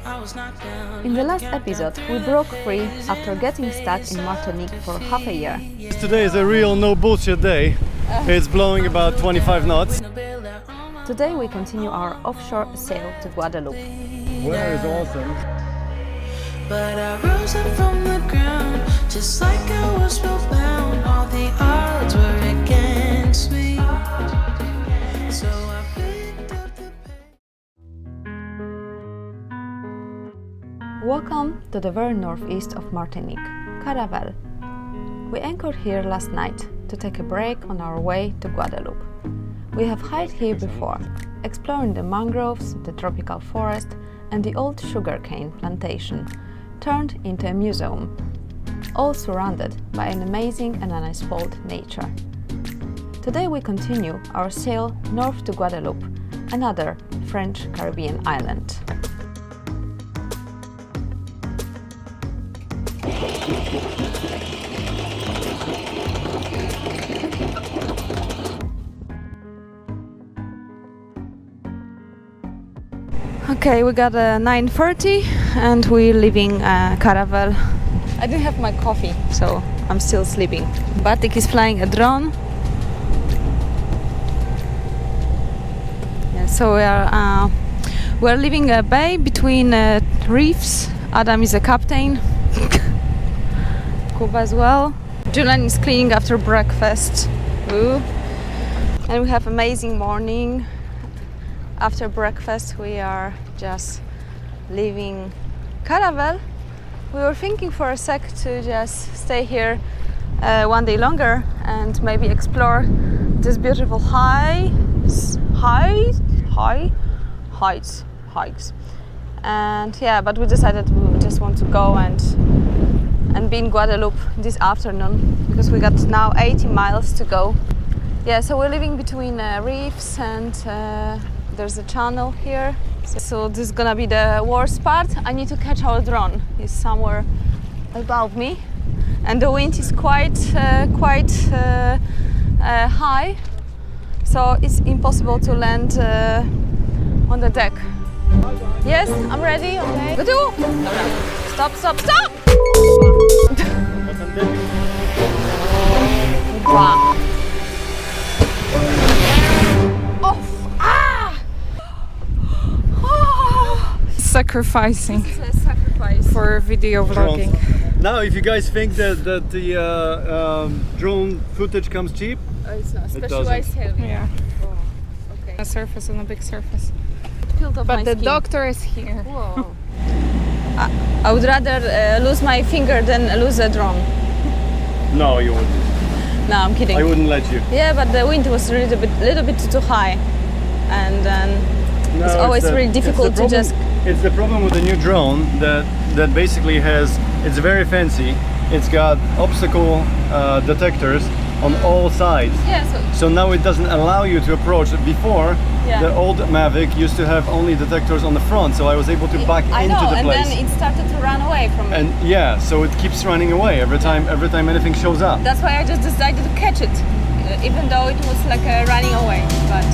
In the last episode, we broke free after getting stuck in Martinique for half a year. Today is a real no bullshit day. It's blowing about 25 knots. Today we continue our offshore sail to Guadeloupe. Weather is awesome. But I rose up from the ground, just like I was spellbound. All the odds were against me. So I picked up the Welcome to the very northeast of Martinique, Caravelle. We anchored here last night to take a break on our way to Guadeloupe. We have hiked here before, exploring the mangroves, the tropical forest and the old sugarcane plantation, turned into a museum, all surrounded by an amazing and unexplored nature. Today we continue our sail north to Guadeloupe, another French Caribbean island. Okay, we got a 9:30 and we're leaving Caravelle. I didn't have my coffee, so I'm still sleeping. Bartek is flying a drone. Yeah, so we're leaving a bay between reefs. Adam is a captain. Kuba as well. Julian is cleaning after breakfast. Ooh. And we have amazing morning. After breakfast we are just leaving Caravelle. We were thinking for a sec to just stay here one day longer and maybe explore this beautiful hikes. And yeah, but we decided we just want to go and be in Guadeloupe this afternoon because we got now 80 miles to go. Yeah, so we're living between reefs and there's a channel here. So this is gonna be the worst part. I need to catch our drone. It's somewhere above me and the wind is quite high, so it's impossible to land on the deck. Yes, I'm ready. Okay. Go! Stop! Wow. Sacrificing Sacrifice for video vlogging. Now, if you guys think that the drone footage comes cheap, it's not It specialized heavy. Yeah, Oh, okay. a surface on a big surface. Peeled off my But the skin. doctor is here. Whoa. I would rather lose my finger than lose a drone. no, you wouldn't. No, I'm kidding. I wouldn't let you. Yeah, but the wind was a little bit too high, and then No, it's always the- really difficult to just. It's the problem with the new drone that basically it's very fancy. It's got obstacle detectors on all sides. Yeah. So now it doesn't allow you to approach. Before, Yeah. the old Mavic used to have only detectors on the front, so I was able to back I into know, the and place. then it started to run away from me. And yeah, so it keeps running away every time anything shows up. That's why I just decided to catch it, even though it was like running away. But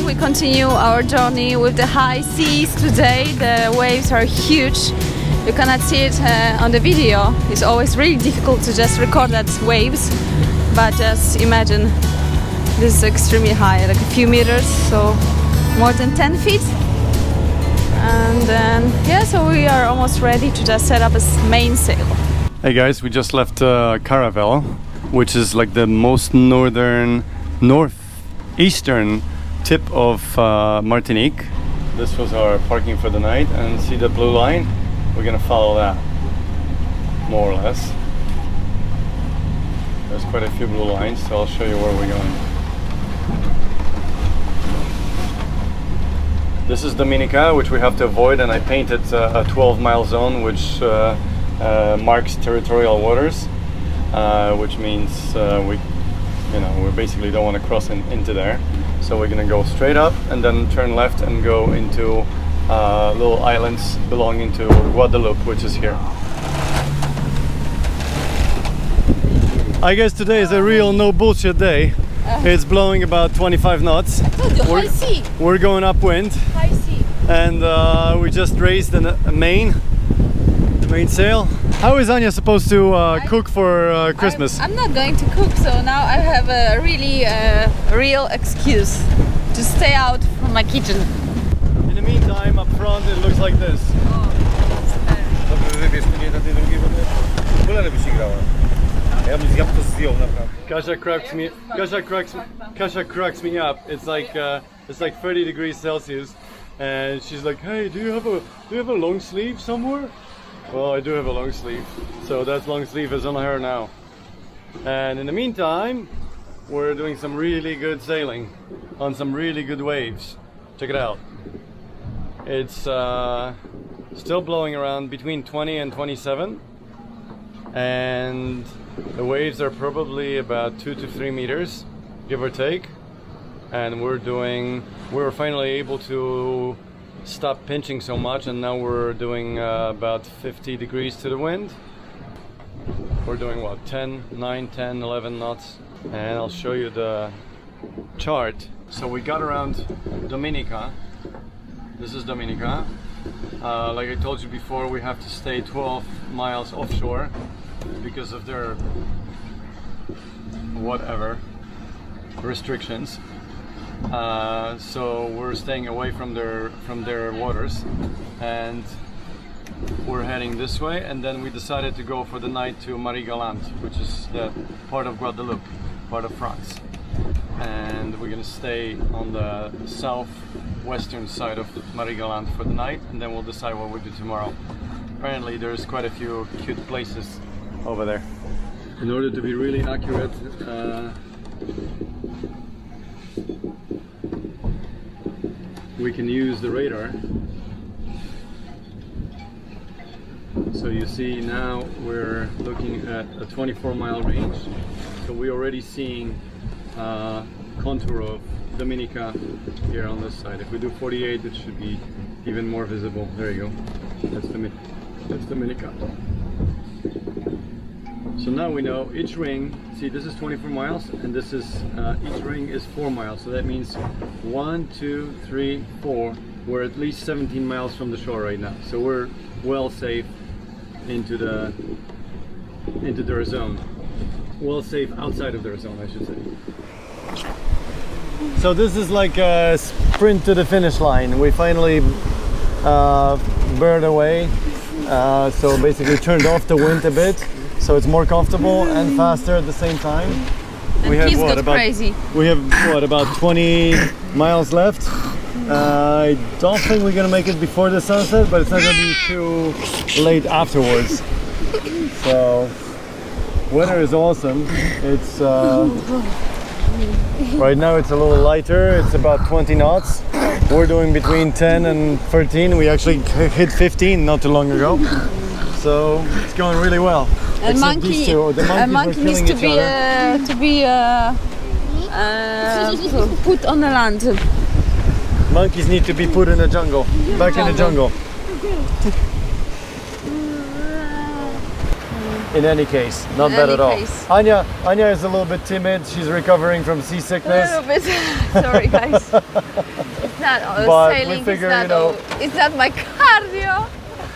we continue our journey with the high seas today. The waves are huge. You cannot see it on the video. It's always really difficult to just record that waves, but just imagine this is extremely high, like a few meters, so more than 10 feet. And then yeah, so we are almost ready to just set up a main sail. Hey guys, we just left Caravelle, which is like the most northeastern tip of Martinique. This was our parking for the night, and see the blue line? We're gonna follow that, more or less. There's quite a few blue lines, so I'll show you where we're going. This is Dominica, which we have to avoid, and I painted a 12-mile zone, which marks territorial waters, which means we basically don't want to cross into there. So we're gonna go straight up and then turn left and go into little islands belonging to Guadeloupe, which is here. I guess today is a real no bullshit day. It's blowing about 25 knots. High sea. We're going upwind, High sea. and we just raised the mainsail. How is Ania supposed to cook for Christmas? I'm not going to cook, so now I have a really real excuse to stay out from my kitchen. In the meantime, up front it looks like this. Kasia cracks me up. It's like 30 degrees Celsius, and she's like, "Hey, do you have a long sleeve somewhere?" Well, I do have a long sleeve, so that long sleeve is on her now. And in the meantime, we're doing some really good sailing on some really good waves. Check it out. It's still blowing around between 20 and 27, and the waves are probably about 2 to 3 meters, give or take. And we're finally able to stop pinching so much, and now we're doing about 50 degrees to the wind. We're doing what, 9, 10, 11 knots, and I'll show you the chart. So we got around Dominica. This is Dominica. Like I told you before, we have to stay 12 miles offshore because of their whatever restrictions. So we're staying away from their waters, and we're heading this way. And then we decided to go for the night to Marie Galante, which is the part of Guadeloupe, part of France. And we're gonna stay on the southwestern side of Marie Galante for the night, and then we'll decide what we do tomorrow. Apparently there's quite a few cute places over there. In order to be really accurate, we can use the radar. So you see now we're looking at a 24-mile range. So we're already seeing contour of Dominica here on this side. If we do 48, it should be even more visible. There you go. That's Dominica. So now we know each ring, see this is 24 miles, and this is, each ring is 4 miles. So that means 1, 2, 3, 4. We're at least 17 miles from the shore right now. So we're well safe into their zone. Well safe outside of their zone, I should say. So this is like a sprint to the finish line. We finally burned away. So basically turned off the wind a bit, so it's more comfortable and faster at the same time. And we have he's what, got about crazy. We have what, about 20 miles left. I don't think we're gonna make it before the sunset, but it's not gonna be too late afterwards. So weather is awesome. It's right now it's a little lighter. It's about 20 knots. We're doing between 10 and 13. We actually hit 15 not too long ago. So it's going really well. And monkey needs to be put on the land. Monkeys need to be put in the jungle, back in the jungle. In any case, not bad at all. Ania is a little bit timid. She's recovering from seasickness. A little bit. Sorry, guys. It's not sailing. It's not my cardio.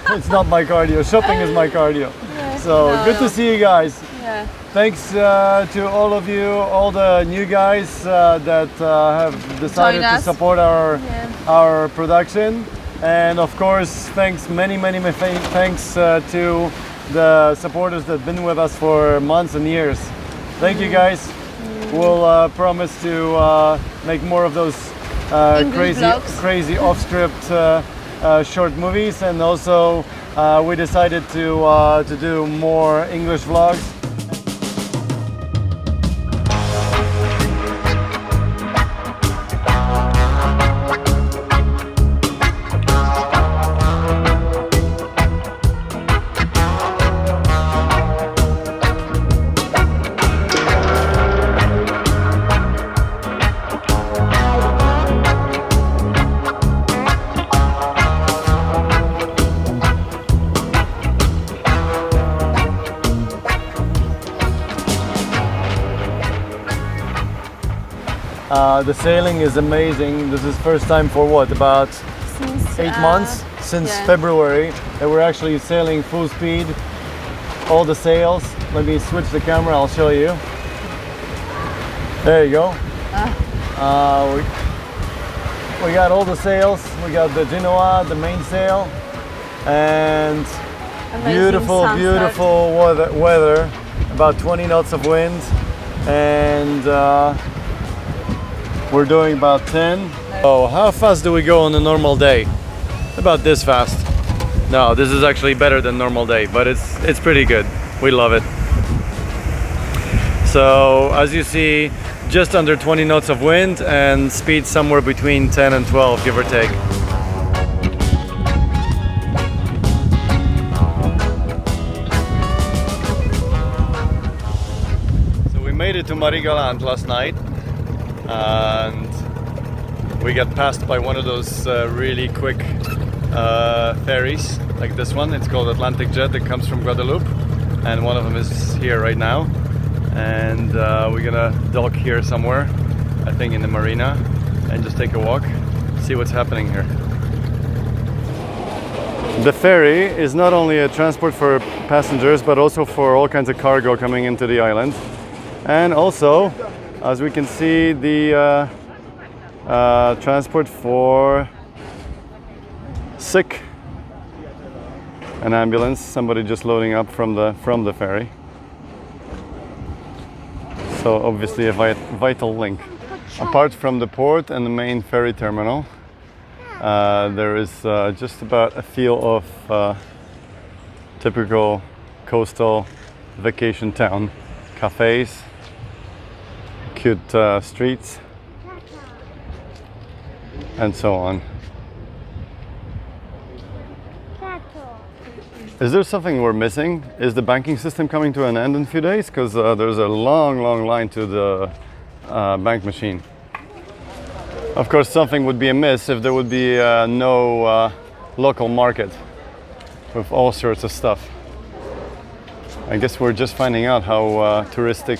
It's not my cardio. Shopping is my cardio. Yeah, so good to see you guys. Yeah. Thanks to all of you, all the new guys that have decided to support our production, and of course, many thanks to the supporters that have been with us for months and years. Thank you guys. We'll promise to make more of those crazy off-script short movies, and also we decided to do more English vlogs. The sailing is amazing. This is first time for what, about Since 8 months? Since yeah. February that we're actually sailing full speed. All the sails. Let me switch the camera, I'll show you. There you go. We got all the sails. We got the Genoa, the mainsail, and Amazing beautiful, sunset. beautiful weather. About 20 knots of wind, and we're doing about 10. Oh, how fast do we go on a normal day? About this fast. No, this is actually better than normal day, but it's pretty good. We love it. So as you see, just under 20 knots of wind and speed somewhere between 10 and 12, give or take. So we made it to Marie Galante last night, and we got passed by one of those really quick ferries like this one. It's called Atlantic Jet that comes from Guadeloupe, and one of them is here right now. And we're gonna dock here somewhere, I think in the marina, and just take a walk, see what's happening here. The ferry is not only a transport for passengers, but also for all kinds of cargo coming into the island. And also, as we can see, the transport for sick, an ambulance, somebody just loading up from the ferry. So obviously a vital link. Apart from the port and the main ferry terminal, there is just about a feel of typical coastal vacation town. Cafes, cute streets, and so on. Is there something we're missing? Is the banking system coming to an end in a few days? Because there's a long line to the bank machine. Of course, something would be amiss if there would be no local market with all sorts of stuff. I guess we're just finding out how touristic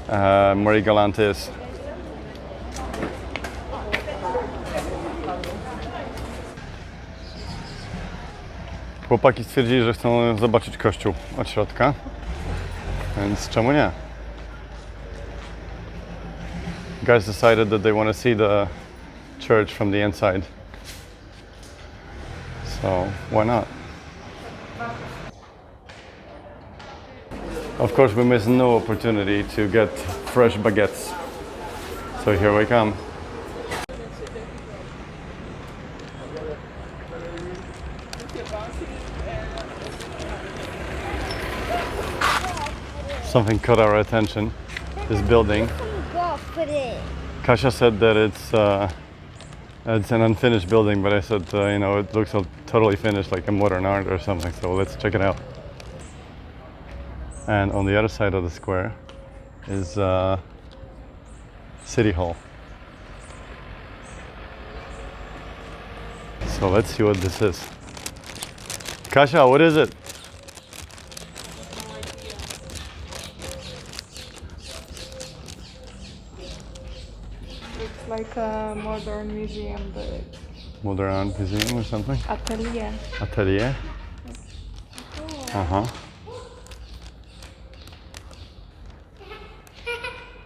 Marie Galante is. Chłopaki stwierdzili, że chcą zobaczyć kościół od środka, więc czemu nie? Guys decided that they want to see the church from the inside, so why not? Of course, we miss no opportunity to get fresh baguettes, so here we come. Something caught our attention, this building. Kasia said that it's an unfinished building, but I said, you know, it looks totally finished, like a modern art or something, so let's check it out. And on the other side of the square is City Hall. So let's see what this is. Kasia, what is it? Like a modern museum, but Modern museum or something? atelier. Atelier? Uh-huh.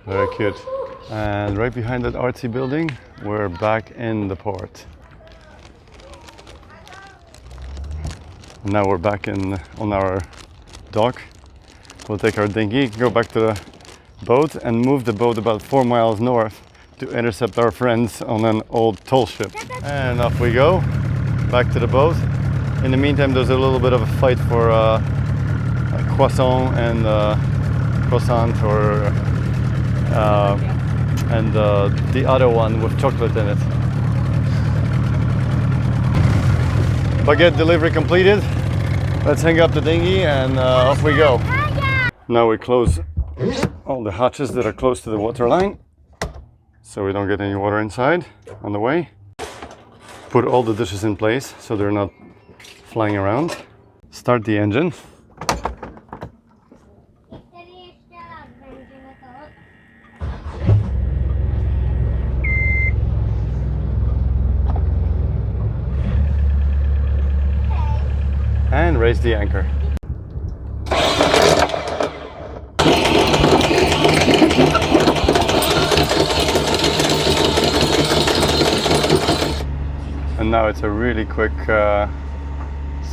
Very cute. And right behind that artsy building, we're back in the port. Now we're back on our dock. We'll take our dinghy, go back to the boat, and move the boat about 4 miles north to intercept our friends on an old toll ship. And off we go, back to the boat. In the meantime, there's a little bit of a fight for a croissant and croissant, or and the other one with chocolate in it. Baguette delivery completed. Let's hang up the dinghy and off we go. Now we close all the hatches that are close to the water line, so we don't get any water inside on the way. Put all the dishes in place so they're not flying around. Start the engine. and raise the anchor. And now it's a really quick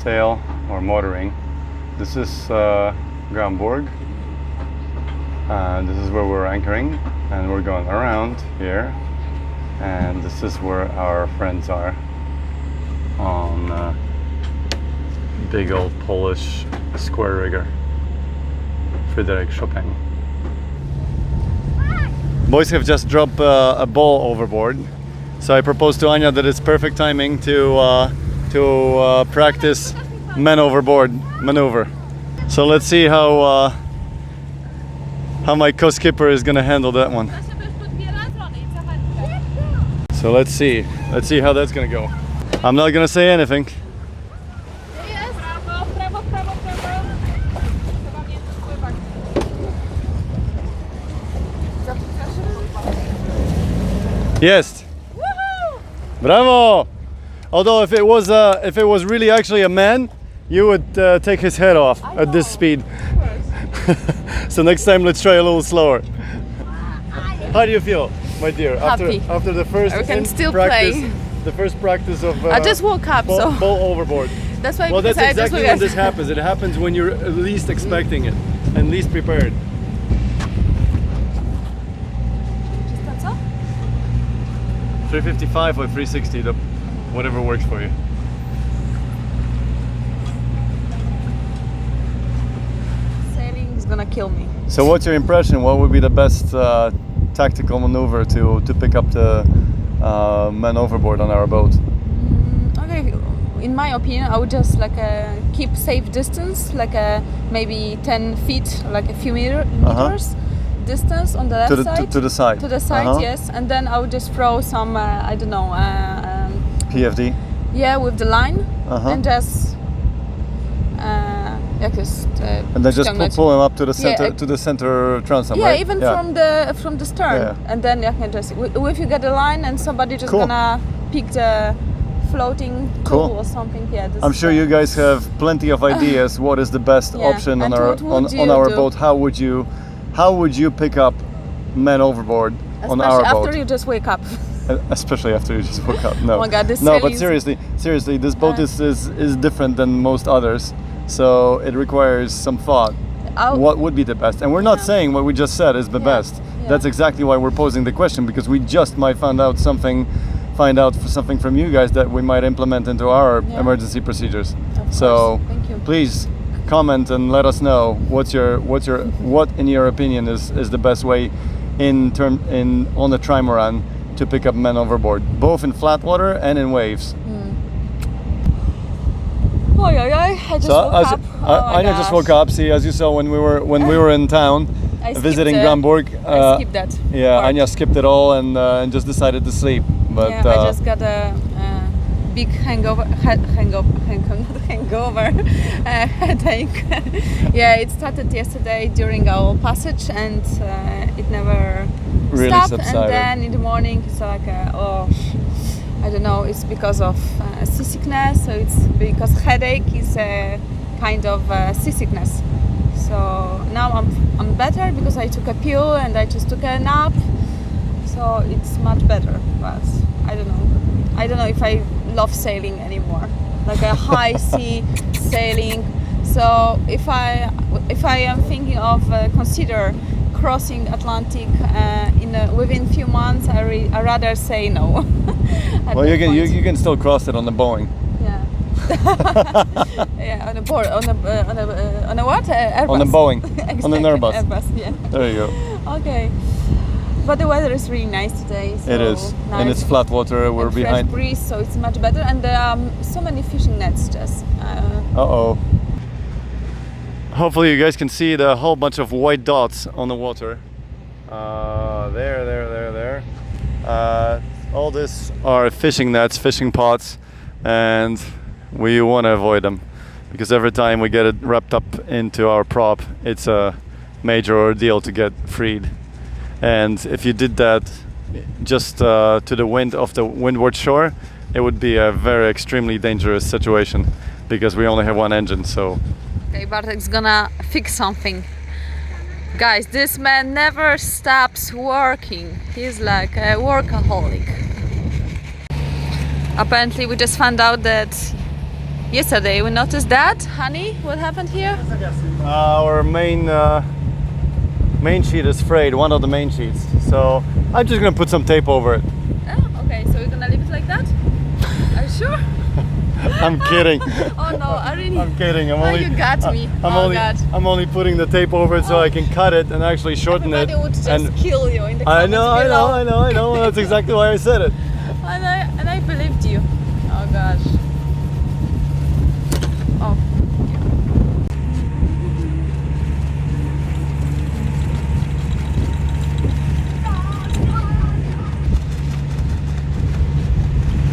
sail or motoring. This is Gamburg. This is where we're anchoring, and we're going around here. And this is where our friends are on big old Polish square rigger, Fryderyk Chopin. Boys have just dropped a ball overboard, so I proposed to Ania that it's perfect timing to practice men overboard maneuver. So let's see how my co-skipper is gonna handle that one. So let's see how that's gonna go. I'm not gonna say anything. Yes. Bravo! Although if it was really actually a man, you would take his head off at this speed. So next time let's try a little slower. How do you feel, my dear? Happy. After the first We can still practice, play. the first practice of I just woke up, so ball overboard. that's why. Well, that's because I just exactly woke when up. this happens. It happens when you're least expecting it and least prepared. 355 or 360, whatever works for you. Sailing is gonna kill me. So what's your impression? What would be the best tactical maneuver to pick up the men overboard on our boat? Okay, in my opinion, I would just keep safe distance, maybe 10 feet, like a few meters distance on the left side. To the side. To the side, yes. And then I would just throw some, I don't know. PFD. Yeah, with the line, and just. And then just pull him up to the center, to the center transom, yeah, right? even from the stern, and then you can just if you get a line and somebody just gonna pick the floating tool or something. Yeah, I'm sure you guys have plenty of ideas. What is the best option on our boat? How would you pick up men overboard on our boat? After you just wake up. Especially after you just woke up. No. Oh my God, this but seriously, this boat is different than most others. So it requires some thought. What would be the best? And we're not saying what we just said is the best. Yeah. That's exactly why we're posing the question, because we just might find out something from you guys that we might implement into our emergency procedures. So please comment and let us know what in your opinion is the best way on a trimaran to pick up men overboard, both in flat water and in waves. I just woke up. Ania just woke up. See, as you saw when we were in town visiting Gamburg. I skipped that. Yeah, Ania skipped it all and just decided to sleep. But I just got a big headache. Yeah, it started yesterday during our passage and it never really stopped. Subsided. And then in the morning it's like I don't know, it's because of seasickness, so it's because headache is a kind of seasickness. So now I'm better because I took a pill and I just took a nap, so it's much better. But I don't know if I love sailing anymore, like a high sea sailing. So if I am thinking of consider crossing Atlantic within few months, I rather say no. Well, you can still cross it on the Boeing. Yeah. Yeah, on a board, on a what? Airbus. On a Boeing. Exactly, on an Airbus. Airbus, yeah. There you go. Okay. But the weather is really nice today. So it is, nice. and it's flat water. We're behind. Fresh breeze, so it's much better. And there are so many fishing nets. Just. Hopefully, you guys can see the whole bunch of white dots on the water. There. All this are fishing nets, fishing pots, and we want to avoid them because every time we get it wrapped up into our prop, it's a major ordeal to get freed. And if you did that just to the wind of the windward shore, it would be a very extremely dangerous situation because we only have one engine. So Okay, Bartek's gonna fix something. Guys, this man never stops working. He's like a workaholic. Apparently we just found out that yesterday we noticed that. Honey, what happened here? our main sheet is frayed, one of the main sheets. So I'm just gonna put some tape over it. Oh, okay, so we're gonna leave it like that? Are you sure? I'm kidding. Oh no, I really... I'm kidding. You got me. God. I'm only putting the tape over it so I can cut it and actually shorten Everybody it. would just kill you in the comments I below. know. That's exactly why I said it. And I believed you. Oh gosh. Oh.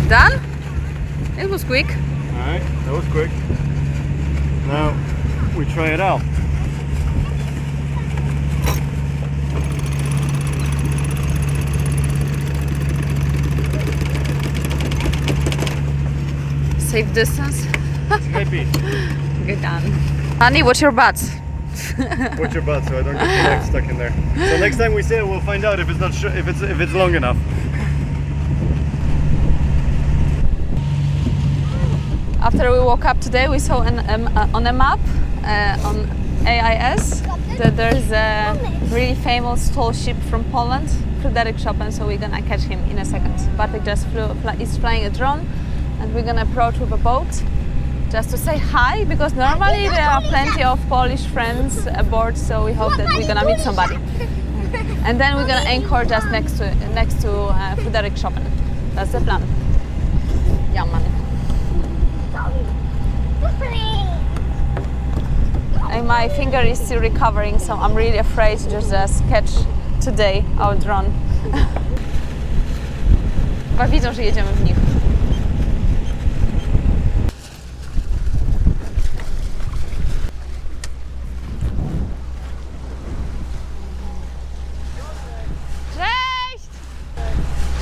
Done? It was quick. Alright, that was quick. Now we try it out. Safe distance. Happy. Good done. Honey, watch your butts. Watch your butt so I don't get your leg stuck in there. So next time we say it, we'll find out if it's not if it's long enough. After we woke up today, we saw on a map on AIS that there's a really famous tall ship from Poland, Fryderyk Chopin, so we're gonna catch him in a second. Bartek just is flying a drone and we're gonna approach with a boat just to say hi, because normally there are plenty of Polish friends aboard, so we hope that we're gonna meet somebody. And then we're gonna anchor just next to Fryderyk Chopin. That's the plan. Yeah, man. And my finger is still recovering, so I'm really afraid to just catch today our drone. Chyba widzą, że jedziemy w nich. Cześć!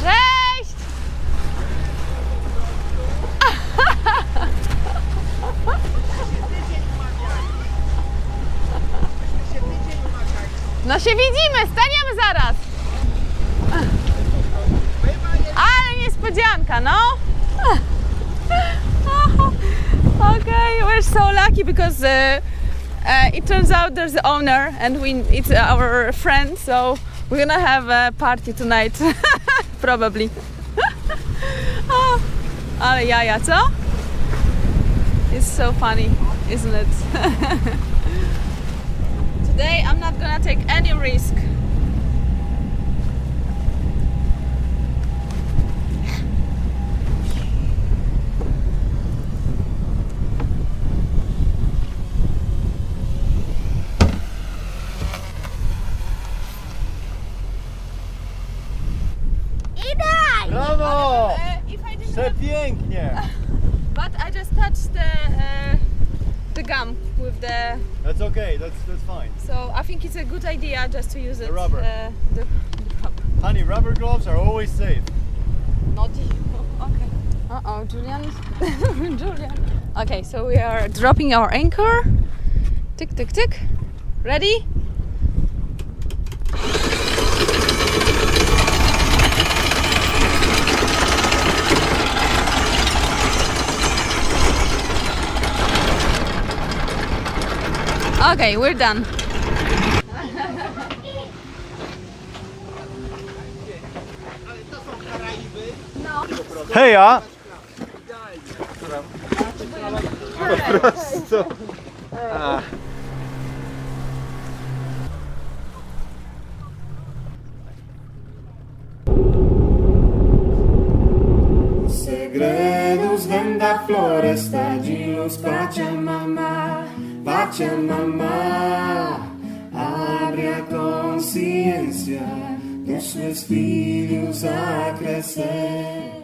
Cześć! No się widzimy, staniemy zaraz. Ale niespodzianka, no. Okay, we're so lucky because it turns out there's the owner and it's our friend, so we're gonna have a party tonight, probably. Ale jaja, co? It's so funny, isn't it? Today I'm not gonna take any risk. Brawo! If I didn't Przepięknie! but I just touched the gum with the... That's okay, that's fine. So I think it's a good idea just to use it. The rubber. The rubber. Honey, rubber gloves are always safe. Not you. Okay. Uh-oh, Julian. Julian. Okay, so we are dropping our anchor. Tick, tick, tick. Ready? Okay, we're done. Heja! Po prostu. Segredos venda floresta de luz, Pachamama, abre a consciência dos seus filhos a crescer.